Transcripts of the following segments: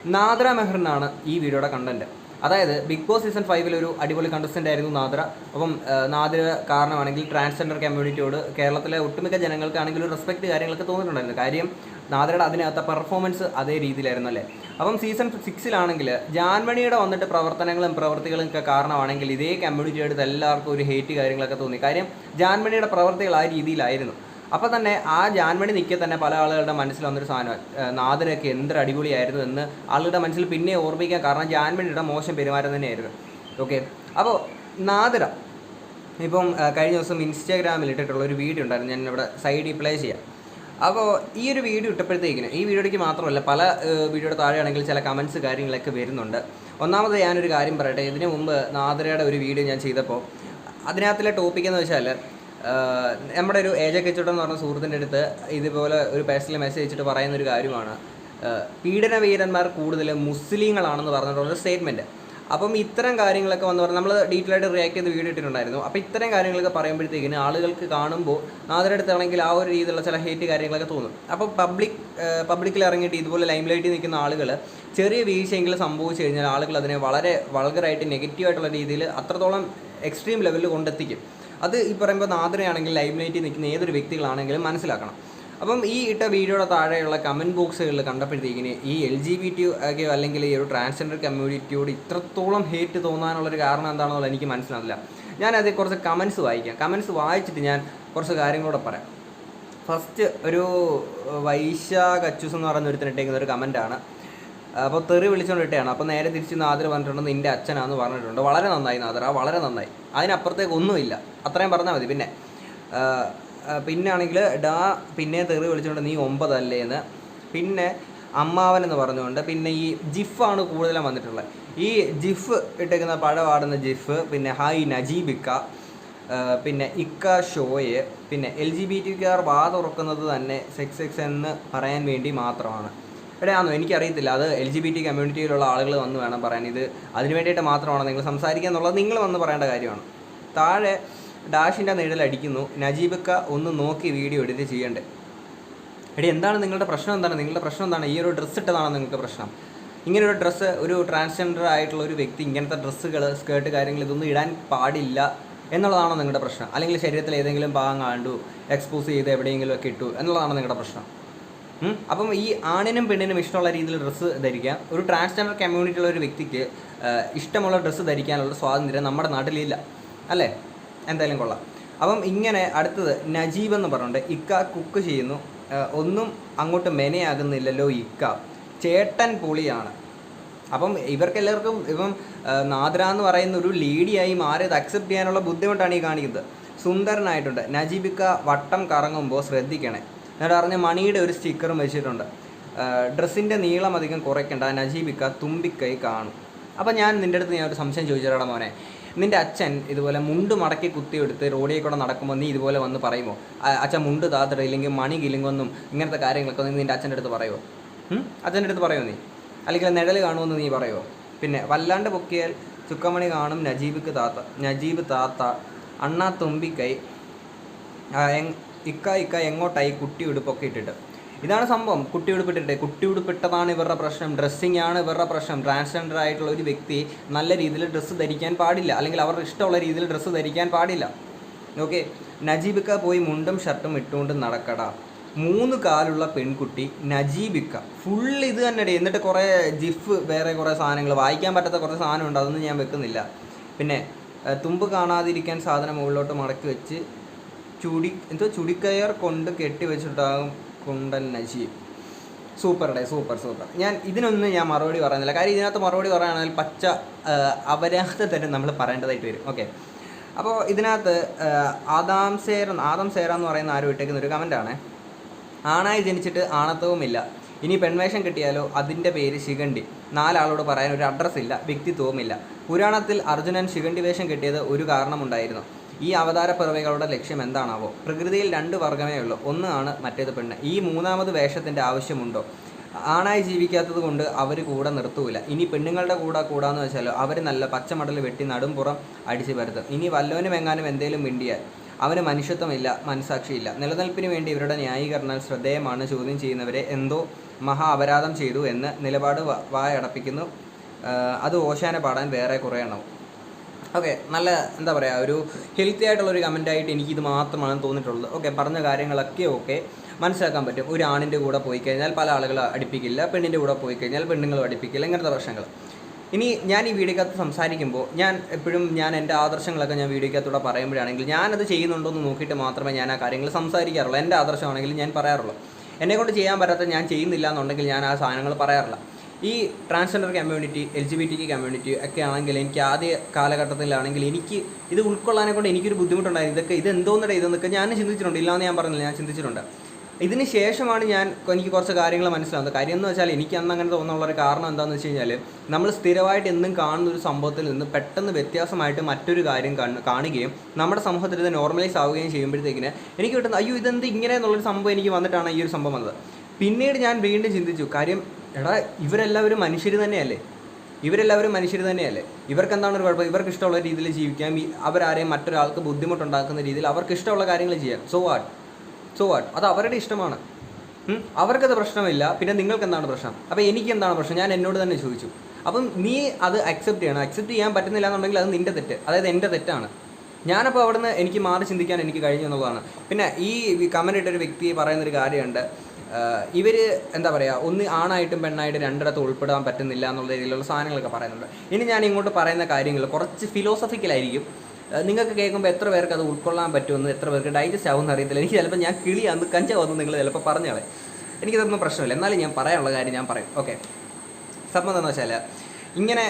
നാദ്ര മെഹറിനാണ് ഈ വീഡിയോയുടെ കണ്ടന്റ്. അതായത് ബിഗ് ബോസ് സീസൺ 5 ഒരു അടിപൊളി കണ്ടസ്റ്റൻ്റ് ആയിരുന്നു നാദ്ര. അപ്പം നാദ്ര കാരണമാണെങ്കിൽ ട്രാൻസ്ജെൻഡർ കമ്മ്യൂണിറ്റിയോട് കേരളത്തിലെ ഒട്ടുമിക്ക ജനങ്ങൾക്കാണെങ്കിൽ ഒരു റെസ്പെക്ട് കാര്യങ്ങളൊക്കെ തോന്നിയിട്ടുണ്ടായിരുന്നു. കാര്യം നാദ്രയുടെ അതിനകത്ത പെർഫോമൻസ് അതേ രീതിയിലായിരുന്നു അല്ലേ. അപ്പം സീസൺ 6 ജാൻമണിയുടെ വന്നിട്ട് പ്രവർത്തനങ്ങളും പ്രവൃത്തികളും ഒക്കെ കാരണമാണെങ്കിൽ ഇതേ കമ്മ്യൂണിറ്റിയുടെ എല്ലാവർക്കും ഒരു ഹേറ്റ് കാര്യങ്ങളൊക്കെ തോന്നി. കാര്യം ജാൻമണിയുടെ പ്രവൃത്തികൾ ആ രീതിയിലായിരുന്നു. അപ്പോൾ തന്നെ ആ ജാൻമണി നിൽക്കെ തന്നെ പല ആളുകളുടെ മനസ്സിൽ വന്നൊരു സാധനം, നാദ്രയൊക്കെ എന്തൊരു അടിപൊളിയായിരുന്നു എന്ന് ആളുകളുടെ മനസ്സിൽ പിന്നെ ഓർമ്മിക്കാൻ കാരണം ജാൻമണിയുടെ മോശം പെരുമാറ്റം തന്നെയായിരുന്നു. ഓക്കെ, അപ്പോൾ നാദ്ര ഇപ്പം കഴിഞ്ഞ ദിവസം ഇൻസ്റ്റാഗ്രാമിൽ ഇട്ടിട്ടുള്ള ഒരു വീഡിയോ ഉണ്ടായിരുന്നു, ഞാൻ ഇവിടെ സൈഡിൽ പ്ലേ ചെയ്യാം. അപ്പോൾ ഈ ഒരു വീഡിയോ ഇട്ടപ്പോഴത്തേക്കിന് ഈ വീഡിയോയ്ക്ക് മാത്രമല്ല പല വീഡിയോയുടെ താഴെയാണെങ്കിൽ ചില കമൻസ് കാര്യങ്ങളൊക്കെ വരുന്നുണ്ട്. ഒന്നാമത് ഞാനൊരു കാര്യം പറയട്ടെ, ഇതിനു മുമ്പ് നാദ്രയുടെ ഒരു വീഡിയോ ഞാൻ ചെയ്തപ്പോൾ അതിനകത്തിലെ ടോപ്പിക് എന്ന് വെച്ചാൽ നമ്മുടെ ഒരു ഏജക്കെച്ചോട്ടം എന്ന് പറഞ്ഞ സുഹൃത്തിൻ്റെ അടുത്ത് ഇതുപോലെ ഒരു പേഴ്സണൽ മെസ്സേജ് അയച്ചിട്ട് പറയുന്നൊരു കാര്യമാണ്, പീഡന വീരന്മാർ കൂടുതൽ മുസ്ലിങ്ങളാണെന്ന് പറഞ്ഞിട്ടുള്ളൊരു സ്റ്റേറ്റ്മെൻറ്റ്. അപ്പം ഇത്തരം കാര്യങ്ങളൊക്കെ വന്ന് പറഞ്ഞാൽ നമ്മൾ ഡീറ്റെയിൽ ആയിട്ട് റിയാക്ട് ചെയ്ത് വീഡിയോ ഇട്ടിട്ടുണ്ടായിരുന്നു. അപ്പോൾ ഇത്തരം കാര്യങ്ങളൊക്കെ പറയുമ്പോഴത്തേക്കിന് ആളുകൾക്ക് കാണുമ്പോൾ നാദ്രയുടെ അടുത്താണെങ്കിൽ ആ ഒരു രീതിയിലുള്ള ചില ഹേറ്റ് കാര്യങ്ങളൊക്കെ തോന്നും. അപ്പോൾ പബ്ലിക്കിൽ ഇറങ്ങിയിട്ട് ഇതുപോലെ ലൈം ലൈറ്റിൽ നിൽക്കുന്ന ആളുകൾ ചെറിയ വീഴ്ചയെങ്കിലും സംഭവിച്ചു കഴിഞ്ഞാൽ ആളുകൾ അതിനെ വളരെ വൾഗറായിട്ട് നെഗറ്റീവായിട്ടുള്ള രീതിയിൽ അത്രത്തോളം എക്സ്ട്രീം ലെവലിൽ കൊണ്ടെത്തിക്കും. അത് ഈ പറയുമ്പോൾ നാദ്രയാണെങ്കിൽ ലൈം ലൈറ്റിൽ നിൽക്കുന്ന ഏതൊരു വ്യക്തികളാണെങ്കിലും മനസ്സിലാക്കണം. അപ്പം ഈ ഇട്ട വീഡിയോയുടെ താഴെയുള്ള കമൻറ്റ് ബോക്സുകളിൽ കണ്ടപ്പോഴത്തേക്കിന് ഈ LGBT ഒക്കെ അല്ലെങ്കിൽ ഈ ഒരു ട്രാൻസ്ജെൻഡർ കമ്മ്യൂണിറ്റിയോട് ഇത്രത്തോളം ഹേറ്റ് തോന്നാനുള്ളൊരു കാരണം എന്താണെന്നുള്ള എനിക്ക് മനസ്സിലാവില്ല. ഞാനത് കുറച്ച് കമൻസ് വായിക്കാം. കമൻസ് വായിച്ചിട്ട് ഞാൻ കുറച്ച് കാര്യങ്ങളൂടെ പറയാം. ഫസ്റ്റ് ഒരു വൈശാഖ് അച്ചൂസ് എന്ന് പറയുന്ന ഒരുത്തിനിട്ടേക്കുന്ന ഒരു കമൻറ്റാണ്. അപ്പോൾ തെറി വിളിച്ചുകൊണ്ടിട്ടാണ്. അപ്പോൾ നേരെ തിരിച്ച് നാദ്ര പറഞ്ഞിട്ടുണ്ട് നിൻ്റെ അച്ഛനാന്ന് പറഞ്ഞിട്ടുണ്ട്. വളരെ നന്നായി നാദ്ര, വളരെ നന്നായി. അതിനപ്പുറത്തേക്ക് ഒന്നുമില്ല, അത്രയും പറഞ്ഞാൽ മതി. പിന്നെ ആണെങ്കിൽ പിന്നെ തെറി വിളിച്ചുകൊണ്ട് നീ 9 അല്ലേ എന്ന്. പിന്നെ അമ്മാവൻ എന്ന് പറഞ്ഞുകൊണ്ട് പിന്നെ ഈ ജിഫാണ് കൂടുതലും വന്നിട്ടുള്ളത്. ഈ ജിഫ് ഇട്ടേക്കുന്ന പഴപാടുന്ന ജിഫ്, പിന്നെ ഹായ് നജീബിക്ക, പിന്നെ ഇക്ക ഷോയെ, പിന്നെ LGBTQR വാ തുറക്കുന്നത് തന്നെ സെക്സ് എന്ന് പറയാൻ വേണ്ടി മാത്രമാണ്. എവിടെയാണെന്നോ എനിക്കറിയത്തില്ല, അത് LGBT കമ്മ്യൂണിറ്റിയിലുള്ള ആളുകൾ വന്ന് വേണം പറയാൻ. ഇത് അതിന് വേണ്ടിയിട്ട് മാത്രമാണ് നിങ്ങൾ സംസാരിക്കുക എന്നുള്ളത് നിങ്ങൾ വന്ന് പറയേണ്ട കാര്യമാണ്. താഴെ ഡാഷിൻ്റെ നിഴലടിക്കുന്നു, നജീബിക്ക ഒന്ന് നോക്കി വീഡിയോ എഡിറ്റ് ചെയ്യണ്ടേ. എന്താണ് നിങ്ങളുടെ പ്രശ്നം? നിങ്ങളുടെ പ്രശ്നം എന്താണ്? ഈ ഒരു ഡ്രസ്സ് ഇട്ടതാണ് നിങ്ങൾക്ക് പ്രശ്നം. ഇങ്ങനൊരു ഡ്രസ്സ്, ഒരു ട്രാൻസ്ജെൻഡർ ആയിട്ടുള്ള ഒരു വ്യക്തി ഇങ്ങനത്തെ ഡ്രസ്സുകൾ, സ്കേർട്ട് കാര്യങ്ങൾ ഇതൊന്നും ഇടാൻ പാടില്ല എന്നുള്ളതാണോ നിങ്ങളുടെ പ്രശ്നം? അല്ലെങ്കിൽ ശരീരത്തിൽ ഏതെങ്കിലും ഭാഗം കണ്ടു എക്സ്പോസ് ചെയ്ത് എവിടെയെങ്കിലും ഒക്കെ ഇട്ടു എന്നുള്ളതാണോ നിങ്ങളുടെ പ്രശ്നം? അപ്പം ഈ ആണിനും പെണ്ണിനും ഇഷ്ടമുള്ള രീതിയിൽ ഡ്രസ്സ് ധരിക്കാം. ഒരു ട്രാൻസ്ജെൻഡർ കമ്മ്യൂണിറ്റിയുള്ള ഒരു വ്യക്തിക്ക് ഇഷ്ടമുള്ള ഡ്രസ്സ് ധരിക്കാനുള്ള സ്വാതന്ത്ര്യം നമ്മുടെ നാട്ടിലില്ല അല്ലേ? എന്തായാലും കൊള്ളാം. അപ്പം ഇങ്ങനെ അടുത്തത് നജീബ് എന്ന് പറഞ്ഞുകൊണ്ട് ഇക്ക കുക്ക് ചെയ്യുന്നു, ഒന്നും അങ്ങോട്ട് മെനയാകുന്നില്ലല്ലോ ഇക്ക, ചേട്ടൻ പൊളിയാണ്. അപ്പം ഇവർക്കെല്ലാവർക്കും ഇപ്പം നാദ്ര എന്ന് പറയുന്ന ഒരു ലേഡിയായി മാറിയത് അക്സെപ്റ്റ് ചെയ്യാനുള്ള ബുദ്ധിമുട്ടാണ് ഈ കാണിക്കുന്നത്. സുന്ദരനായിട്ടുണ്ട്. നജീബിക്ക വട്ടം കറങ്ങുമ്പോൾ ശ്രദ്ധിക്കണേ. എന്നിട്ട് അറിഞ്ഞ മണിയുടെ ഒരു സ്റ്റിക്കറും വെച്ചിട്ടുണ്ട്. ഡ്രസ്സിൻ്റെ നീളം അധികം കുറയ്ക്കണ്ട, നജീബിക്ക തുമ്പിക്കൈ കാണും. അപ്പം ഞാൻ നിൻ്റെ അടുത്ത് ഞാൻ ഒരു സംശയം ചോദിച്ചിട്ടാണ് മോനെ, നിൻ്റെ അച്ഛൻ ഇതുപോലെ മുണ്ട് മടക്കി കുത്തിയെടുത്ത് റോഡിൽ കൂടെ നടക്കുമ്പോൾ നീ ഇതുപോലെ വന്ന് പറയുമോ അച്ഛൻ മുണ്ട് താത്തിട ഇല്ലെങ്കിൽ മണി കിലുങ്ങൊന്നും ഇങ്ങനത്തെ കാര്യങ്ങളൊക്കെ നീ നിൻ്റെ അച്ഛൻ്റെ അടുത്ത് പറയുമോ? അച്ഛൻ്റെ അടുത്ത് പറയുമോ നീ? അല്ലെങ്കിൽ നിഴൽ കാണുമെന്ന് നീ പറയുമോ? പിന്നെ വല്ലാണ്ട് പൊക്കിയാൽ ചുക്കമണി കാണും നജീബ് താത്ത അണ്ണാ തുമ്പിക്കൈ ഇക്ക എങ്ങോട്ടായി കുട്ടി ഉടുപ്പൊക്കെ ഇട്ടിട്ട്. ഇതാണ് സംഭവം. കുട്ടി ഉടുപ്പിട്ടതാണ് ഇവരുടെ പ്രശ്നം. ഡ്രസ്സിങ് ആണ് ഇവരുടെ പ്രശ്നം. ട്രാൻസ്ജെൻഡർ ആയിട്ടുള്ള ഒരു വ്യക്തി നല്ല രീതിയിൽ ഡ്രസ്സ് ധരിക്കാൻ പാടില്ല, അല്ലെങ്കിൽ അവരുടെ ഇഷ്ടമുള്ള രീതിയിൽ ഡ്രസ്സ് ധരിക്കാൻ പാടില്ല. ഓക്കെ, നജീബിക്ക പോയി മുണ്ടും ഷർട്ടും ഇട്ടുകൊണ്ട് നടക്കട. 3 കാലുള്ള പെൺകുട്ടി നജീബിക്ക ഫുൾ ഇത് തന്നെ. എന്നിട്ട് കുറേ ജിഫ്, വേറെ കുറേ സാധനങ്ങൾ വായിക്കാൻ പറ്റാത്ത കുറേ സാധനമുണ്ട്, അതൊന്നും ഞാൻ വെക്കുന്നില്ല. പിന്നെ തുമ്പ് കാണാതിരിക്കാൻ സാധനം മുകളിലോട്ട് മടക്കി വെച്ച് ചുടിക്കയർ കൊണ്ട് കെട്ടി വെച്ചിട്ടാകും കുണ്ടൻ നജീബ്. സൂപ്പർ. ഞാൻ ഇതിനൊന്നും ഞാൻ മറുപടി പറയുന്നില്ല. കാര്യം ഇതിനകത്ത് മറുപടി പറയുകയാണെങ്കിൽ പച്ച അപരാധം തന്നെ നമ്മൾ പറയേണ്ടതായിട്ട് വരും. ഓക്കെ, അപ്പോൾ ഇതിനകത്ത് ആദം സേര എന്ന് പറയുന്ന ആരും ഇട്ടേക്കുന്ന ഒരു കമൻറ്റാണ്. ആണായി ജനിച്ചിട്ട് ആണത്വവുമില്ല, ഇനി പെൺവേഷം കിട്ടിയാലോ അതിൻ്റെ പേര് ശിഖണ്ഡി. 4 ആളോട് പറയാൻ ഒരു അഡ്രസ്സില്ല, വ്യക്തിത്വവുമില്ല. പുരാണത്തിൽ അർജുനൻ ശിഖണ്ഡി വേഷം കിട്ടിയത് ഒരു കാരണമുണ്ടായിരുന്നു. ഈ അവതാര പിറവികളുടെ ലക്ഷ്യം എന്താണാവോ? പ്രകൃതിയിൽ 2 വർഗ്ഗമേ ഉള്ളൂ, ഒന്ന് ആണ്, മറ്റേത് പെണ്ണ്. ഈ 3ാമത് വേഷത്തിൻ്റെ ആവശ്യമുണ്ടോ? ആണായി ജീവിക്കാത്തത് കൊണ്ട് അവർ കൂടെ നിർത്തൂല. ഇനി പെണ്ണുങ്ങളുടെ കൂടാന്ന് വെച്ചാലോ അവർ നല്ല പച്ചമടൽ വെട്ടി നടുംപുറം അടിച്ച് പരത്തും. ഇനി വല്ലോനും എങ്ങാനും എന്തേലും മിണ്ടിയാൽ അവന് മനുഷ്യത്വമില്ല, മനസാക്ഷിയില്ല. നിലനിൽപ്പിന് വേണ്ടി ഇവരുടെ ന്യായീകരണങ്ങൾ ശ്രദ്ധേയമാണ്. ചോദ്യം ചെയ്യുന്നവരെ എന്തോ മഹാ അപരാധം ചെയ്തു എന്ന് നിലപാട് വായടപ്പിക്കുന്നു. അത് ഓശാന പാടാൻ വേറെ കുറേ എണ്ണവും. ഓക്കെ, നല്ല എന്താ പറയുക, ഒരു ഹെൽത്തി ആയിട്ടുള്ളൊരു കമൻറ്റായിട്ട് എനിക്കിത് മാത്രമാണ് തോന്നിയിട്ടുള്ളത്. ഓക്കെ, പറഞ്ഞ കാര്യങ്ങളൊക്കെ മനസ്സിലാക്കാൻ പറ്റും. ഒരു ആണിൻ്റെ കൂടെ പോയി കഴിഞ്ഞാൽ പല ആളുകൾ അടുപ്പിക്കില്ല, പെണ്ണിൻ്റെ കൂടെ പോയി കഴിഞ്ഞാൽ പെണ്ണുങ്ങളും അടുപ്പിക്കില്ല, ഇങ്ങനത്തെ പ്രശ്നങ്ങൾ. ഇനി ഞാൻ ഈ വീഡിയോക്കകത്ത് സംസാരിക്കുമ്പോൾ ഞാൻ എപ്പോഴും എൻ്റെ ആദർശങ്ങളൊക്കെ ഞാൻ വീഡിയോക്കകത്തൂടെ പറയുമ്പോഴാണെങ്കിൽ ഞാനത് ചെയ്യുന്നുണ്ടോ എന്ന് നോക്കിയിട്ട് മാത്രമേ ഞാൻ ആ കാര്യങ്ങൾ സംസാരിക്കാറുള്ളൂ. എൻ്റെ ആദർശമാണെങ്കിൽ ഞാൻ പറയാറുള്ളൂ. എന്നെക്കൊണ്ട് ചെയ്യാൻ പറ്റാത്ത ഞാൻ ചെയ്യുന്നില്ല എന്നുണ്ടെങ്കിൽ ഞാൻ ആ സാധനങ്ങൾ പറയാറില്ല. ഈ ട്രാൻസ്ജെൻഡർ കമ്മ്യൂണിറ്റി, LGBTQ കമ്മ്യൂണിറ്റി ഒക്കെ ആണെങ്കിൽ എനിക്ക് ആദ്യ കാലഘട്ടത്തിലാണെങ്കിൽ എനിക്ക് ഇത് ഉൾക്കൊള്ളാനെ കൊണ്ട് എനിക്കൊരു ബുദ്ധിമുട്ടുണ്ടായിരുന്നു. ഇതെന്തോന്നിടെ ഇതെന്നൊക്കെ ഞാൻ ചിന്തിച്ചിട്ടുണ്ട്, ഇല്ലാന്ന് ഞാൻ പറഞ്ഞില്ല, ഞാൻ ചിന്തിച്ചിട്ടുണ്ട്. ഇതിന് ശേഷമാണ് എനിക്ക് കുറച്ച് കാര്യങ്ങൾ മനസ്സിലാവുന്നത്. കാര്യം എന്ന് വെച്ചാൽ എനിക്ക് അന്ന് അങ്ങനെ തോന്നാനുള്ളൊരു കാരണം എന്താണെന്ന് വെച്ച് കഴിഞ്ഞാൽ, നമ്മൾ സ്ഥിരമായിട്ട് എന്നും കാണുന്ന ഒരു സംഭവത്തിൽ നിന്ന് പെട്ടെന്ന് വ്യത്യാസമായിട്ട് മറ്റൊരു കാര്യം കാണുകയും നമ്മുടെ സമൂഹത്തിൽ ഇത് നോർമലൈസ് ആവുകയും ചെയ്യുമ്പോഴത്തേക്കിന് എനിക്ക് കിട്ടുന്ന അയ്യോ ഇതെന്ത് ഇങ്ങനെ എന്നുള്ളൊരു സംഭവം എനിക്ക് വന്നിട്ടാണ് ഈ ഒരു സംഭവം വന്നത്. പിന്നീട് ഞാൻ വീണ്ടും ചിന്തിച്ചു, കാര്യം എടാ ഇവരെല്ലാവരും മനുഷ്യർ തന്നെയല്ലേ, ഇവർക്ക് എന്താണ് ഒരു കുഴപ്പം? ഇവർക്ക് ഇഷ്ടമുള്ള രീതിയിൽ ജീവിക്കാം, അവരാരെയും മറ്റൊരാൾക്ക് ബുദ്ധിമുട്ടുണ്ടാക്കുന്ന രീതിയിൽ അവർക്ക് ഇഷ്ടമുള്ള കാര്യങ്ങൾ ചെയ്യാം. സോ വാട്ട്, അത് അവരുടെ ഇഷ്ടമാണ്, അവർക്കത് പ്രശ്നമില്ല. പിന്നെ നിങ്ങൾക്ക് എന്താണ് പ്രശ്നം? അപ്പോൾ എനിക്ക് എന്താണ് പ്രശ്നം? ഞാൻ എന്നോട് തന്നെ ചോദിച്ചു. അപ്പം നീ അത് അക്സെപ്റ്റ് ചെയ്യണം. അക്സെപ്റ്റ് ചെയ്യാൻ പറ്റുന്നില്ല എന്നുണ്ടെങ്കിൽ അത് നിൻ്റെ തെറ്റ്, അതായത് എൻ്റെ തെറ്റാണ്. ഞാനപ്പോൾ അവിടുന്ന് എനിക്ക് മാറി ചിന്തിക്കാൻ എനിക്ക് കഴിഞ്ഞു എന്നുള്ളതാണ്. പിന്നെ ഈ കമൻ്റ് ഇട്ടൊരു വ്യക്തി പറയുന്നൊരു കാര്യമുണ്ട്, ഇവർ എന്താ പറയുക, ഒന്ന് ആണായിട്ടും പെണ്ണായിട്ടും രണ്ടിടത്ത് ഉൾപ്പെടാൻ പറ്റുന്നില്ല എന്നുള്ള രീതിയിലുള്ള സാധനങ്ങളൊക്കെ പറയുന്നുണ്ട്. ഇനി ഞാൻ ഇങ്ങോട്ട് പറയുന്ന കാര്യങ്ങൾ കുറച്ച് ഫിലോസഫിക്കലായിരിക്കും. നിങ്ങൾക്ക് കേൾക്കുമ്പോൾ എത്ര പേർക്ക് അത് ഉൾക്കൊള്ളാൻ പറ്റുമെന്ന്, എത്ര പേർക്ക് ഡൈജസ്റ്റ് ആവുമെന്ന് അറിയത്തില്ല. എനിക്ക് ചിലപ്പോൾ ഞാൻ കിളിയാന്ന് കഞ്ചാവെന്ന് നിങ്ങൾ ചിലപ്പോൾ പറഞ്ഞാളെ, എനിക്കിതൊന്നും പ്രശ്നമില്ല. എന്നാലും ഞാൻ പറയാനുള്ള കാര്യം ഞാൻ പറയും. ഓക്കെ, സംഭവം എന്താണെന്ന് വെച്ചാൽ, ഇങ്ങനെ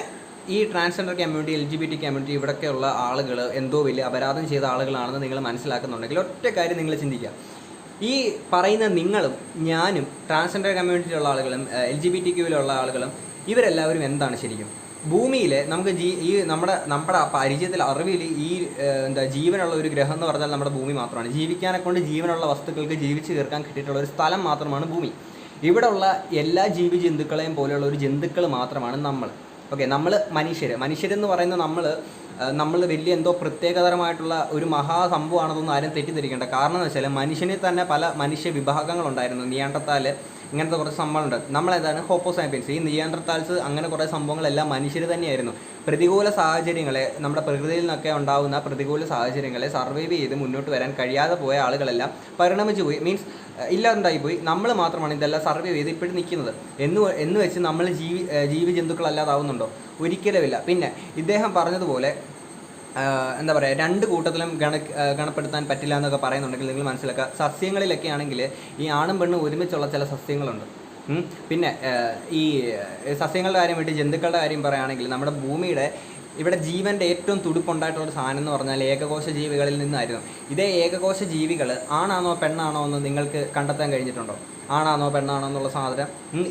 ഈ ട്രാൻസ്ജെൻഡർ കമ്മ്യൂണിറ്റി, LGBT കമ്മ്യൂണിറ്റി, ഇവിടെയൊക്കെയുള്ള ആളുകൾ എന്തോ വലിയ അപരാധം ചെയ്ത ആളുകളാണെന്ന് നിങ്ങൾ മനസ്സിലാക്കുന്നുണ്ടെങ്കിൽ ഒറ്റ കാര്യം നിങ്ങൾ ചിന്തിക്കുക. ഈ പറയുന്ന നിങ്ങളും ഞാനും ട്രാൻസ്ജെൻഡർ കമ്മ്യൂണിറ്റിയിലുള്ള ആളുകളും LGBTQയിലുള്ള ആളുകളും ഇവരെല്ലാവരും എന്താണ് ശരിക്കും? ഭൂമിയിൽ നമുക്ക് ഈ നമ്മുടെ പരിചയത്തിൽ, അറിവിൽ ഈ ജീവനുള്ള ഒരു ഗ്രഹം എന്ന് പറഞ്ഞാൽ നമ്മുടെ ഭൂമി മാത്രമാണ്. ജീവിക്കാനെ കൊണ്ട് ജീവനുള്ള വസ്തുക്കൾക്ക് ജീവിച്ച് തീർക്കാൻ കിട്ടിയിട്ടുള്ള ഒരു സ്ഥലം മാത്രമാണ് ഭൂമി. ഇവിടെ ഉള്ള എല്ലാ ജീവിജന്തുക്കളെയും പോലെയുള്ള ഒരു ജന്തുക്കൾ മാത്രമാണ് നമ്മൾ. ഓക്കെ, നമ്മൾ മനുഷ്യരെന്ന് പറയുന്ന നമ്മൾ വലിയ എന്തോ പ്രത്യേകതരമായിട്ടുള്ള ഒരു മഹാസംഭവമാണെന്നൊന്നും ആരും തെറ്റിദ്ധരിക്കേണ്ട. കാരണം എന്ന് വെച്ചാൽ മനുഷ്യനിൽ തന്നെ പല മനുഷ്യ വിഭാഗങ്ങളുണ്ടായിരുന്നു. നിയാണ്ടർത്താൽ ഇങ്ങനത്തെ കുറച്ച് സംഭവങ്ങളുണ്ട്. നമ്മളേതാണ് ഹോപ്പോസാപ്പിയൻസ്. ഈ നിയാണ്ടർത്താൽസ് അങ്ങനെ കുറേ സംഭവങ്ങളെല്ലാം മനുഷ്യർ തന്നെയായിരുന്നു. പ്രതികൂല സാഹചര്യങ്ങളെ, നമ്മുടെ പ്രകൃതിയിൽ നിന്നൊക്കെ ഉണ്ടാകുന്ന പ്രതികൂല സാഹചര്യങ്ങളെ സർവൈവ് ചെയ്ത് മുന്നോട്ട് വരാൻ കഴിയാതെ പോയ ആളുകളെല്ലാം പരിണമിച്ചു പോയി, മീൻസ് ഇല്ലാണ്ടായിപ്പോയി. നമ്മൾ മാത്രമാണ് ഇതെല്ലാം സർവൈവ് ചെയ്ത് ഇപ്പോഴും നിൽക്കുന്നത് എന്ന് വെച്ച് നമ്മൾ ജീവിജന്തുക്കളല്ലാതാവുന്നുണ്ടോ? ഒരിക്കലുമില്ല. പിന്നെ ഇദ്ദേഹം പറഞ്ഞതുപോലെ എന്താ പറയുക, രണ്ട് കൂട്ടത്തിലും ഗണപ്പെടുത്താൻ പറ്റില്ല എന്നൊക്കെ പറയുന്നുണ്ടെങ്കിൽ നിങ്ങൾ മനസ്സിലാക്കുക. സസ്യങ്ങളിലൊക്കെ ആണെങ്കിൽ ഈ ആണും പെണ്ണും ഒരുമിച്ചുള്ള ചില സസ്യങ്ങളുണ്ട്. പിന്നെ ഈ സസ്യങ്ങളുടെ കാര്യം വിട്ട് ജന്തുക്കളുടെ കാര്യം പറയുകയാണെങ്കിൽ നമ്മുടെ ഭൂമിയുടെ ഇവിടെ ജീവൻ്റെ ഏറ്റവും തുടുപ്പുണ്ടായിട്ടുള്ളൊരു സാധനം എന്ന് പറഞ്ഞാൽ ഏകകോശ ജീവികളിൽ നിന്നായിരുന്നു. ഇതേ ഏകകോശ ജീവികൾ ആണാണോ പെണ്ണാണോ എന്ന് നിങ്ങൾക്ക് കണ്ടെത്താൻ കഴിഞ്ഞിട്ടുണ്ടോ? ആണാണോ പെണ്ണാണോ എന്നുള്ള സാധനം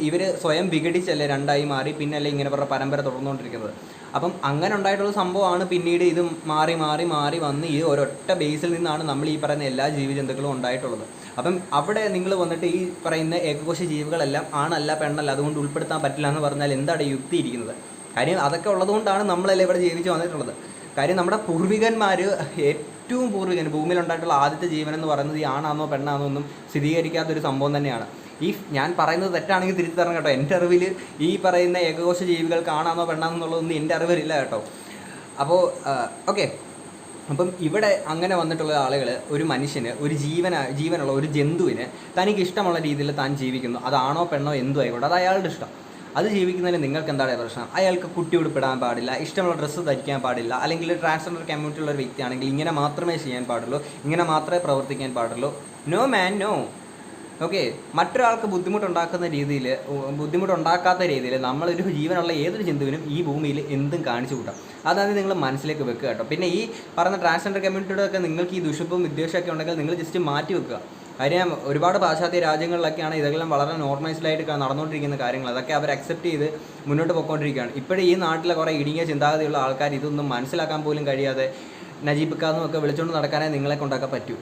ഇവർ സ്വയം വിഘടിച്ചല്ലേ രണ്ടായി മാറി, പിന്നല്ലേ ഇങ്ങനെ പറഞ്ഞ പരമ്പര തുടർന്നുകൊണ്ടിരിക്കുന്നത്. അപ്പം അങ്ങനെ ഉണ്ടായിട്ടുള്ള സംഭവമാണ് പിന്നീട് ഇത് മാറി മാറി മാറി വന്ന് ഈ ഒരൊറ്റ ബേസിൽ നിന്നാണ് നമ്മൾ ഈ പറയുന്ന എല്ലാ ജീവിജന്തുക്കളും ഉണ്ടായിട്ടുള്ളത്. അപ്പം അവിടെ നിങ്ങൾ വന്നിട്ട് ഈ പറയുന്ന ഏകകോശ ജീവികളെല്ലാം ആണല്ല പെണ്ണല്ല അതുകൊണ്ട് ഉൾപ്പെടുത്താൻ പറ്റില്ല എന്ന് പറഞ്ഞാൽ എന്താണ് യുക്തി ഇരിക്കുന്നത്? കാര്യം അതൊക്കെ ഉള്ളതുകൊണ്ടാണ് നമ്മളെല്ലാം ഇവിടെ ജീവിച്ച് വന്നിട്ടുള്ളത്. കാര്യം നമ്മുടെ പൂർവികന്മാർ, ഏറ്റവും ഭൂമിയിലുണ്ടായിട്ടുള്ള ആദ്യത്തെ ജീവൻ എന്ന് പറയുന്നത് ഈ ആണാണോ പെണ്ണാണോ ഒന്നും സ്ഥിരീകരിക്കാത്തൊരു സംഭവം തന്നെയാണ്. ഞാൻ പറയുന്നത് തെറ്റാണെങ്കിൽ തിരിച്ചു തരണം കേട്ടോ. എൻ്റെ അറിവിൽ ഈ പറയുന്ന ഏകകോശ ജീവികൾക്ക് ആണാണോ പെണ്ണാണോ എന്നുള്ളതൊന്നും എൻ്റെ അറിവിലില്ല കേട്ടോ. അപ്പോൾ ഓക്കെ, അപ്പം ഇവിടെ അങ്ങനെ വന്നിട്ടുള്ള ആളുകൾ ഒരു മനുഷ്യന്, ഒരു ജീവനുള്ള ഒരു ജന്തുവിന് തനിക്ക് ഇഷ്ടമുള്ള രീതിയിൽ താൻ ജീവിക്കുന്നു. അതാണോ പെണ്ണോ എന്തോ ആയിക്കോട്ടെ, അത് അയാളുടെ ഇഷ്ടം. അത് ജീവിക്കുന്നതിന് നിങ്ങൾക്ക് എന്താണ് പ്രശ്നം? അയാൾക്ക് കുട്ടി ഉടുപ്പിടാൻ പാടില്ല, ഇഷ്ടമുള്ള ഡ്രസ്സ് ധരിക്കാൻ പാടില്ല, അല്ലെങ്കിൽ ട്രാൻസ്ജെൻഡർ കമ്മ്യൂണിറ്റിയുള്ള ഒരു വ്യക്തിയാണെങ്കിൽ ഇങ്ങനെ മാത്രമേ ചെയ്യാൻ പാടുള്ളൂ, ഇങ്ങനെ മാത്രമേ പ്രവർത്തിക്കാൻ പാടുള്ളൂ. നോ മാൻ നോ. ഓക്കെ, മറ്റൊരാൾക്ക് ബുദ്ധിമുട്ടുണ്ടാക്കാത്ത രീതിയിൽ നമ്മളൊരു ജീവനുള്ള ഏതൊരു ജന്തുവിനും ഈ ഭൂമിയിൽ എന്തും കാണിച്ചു കൂട്ടാം. അതാണ് നിങ്ങൾ മനസ്സിലേക്ക് വെക്കുക കേട്ടോ. പിന്നെ ഈ പറയുന്ന ട്രാൻസ്ജെൻഡർ കമ്മ്യൂണിറ്റിയുടെ ഒക്കെ നിങ്ങൾക്ക് ഈ ദുഷിപ്പും വിദ്വേഷമൊക്കെ ഉണ്ടെങ്കിൽ നിങ്ങൾ ജസ്റ്റ് മാറ്റി വെക്കുക. കാര്യം ഒരുപാട് പാശ്ചാത്യ രാജ്യങ്ങളിലൊക്കെയാണ് ഇതെല്ലാം വളരെ നോർമലൈസ്ഡ് ആയിട്ട് നടന്നുകൊണ്ടിരിക്കുന്ന കാര്യങ്ങൾ. അതൊക്കെ അവർ അക്സെപ്റ്റ് ചെയ്ത് മുന്നോട്ട് പോയിക്കൊണ്ടിരിക്കുകയാണ്. ഇപ്പോഴും ഈ നാട്ടിലെ കുറേ ഇടുങ്ങിയ ചിന്താഗതിയുള്ള ആൾക്കാർ ഇതൊന്നും മനസ്സിലാക്കാൻ പോലും കഴിയാതെ നജീബ് ഖാനും ഒക്കെ വിളിച്ചുകൊണ്ട് നടക്കാനേ നിങ്ങളെ കൊണ്ടൊക്കെ പറ്റൂ.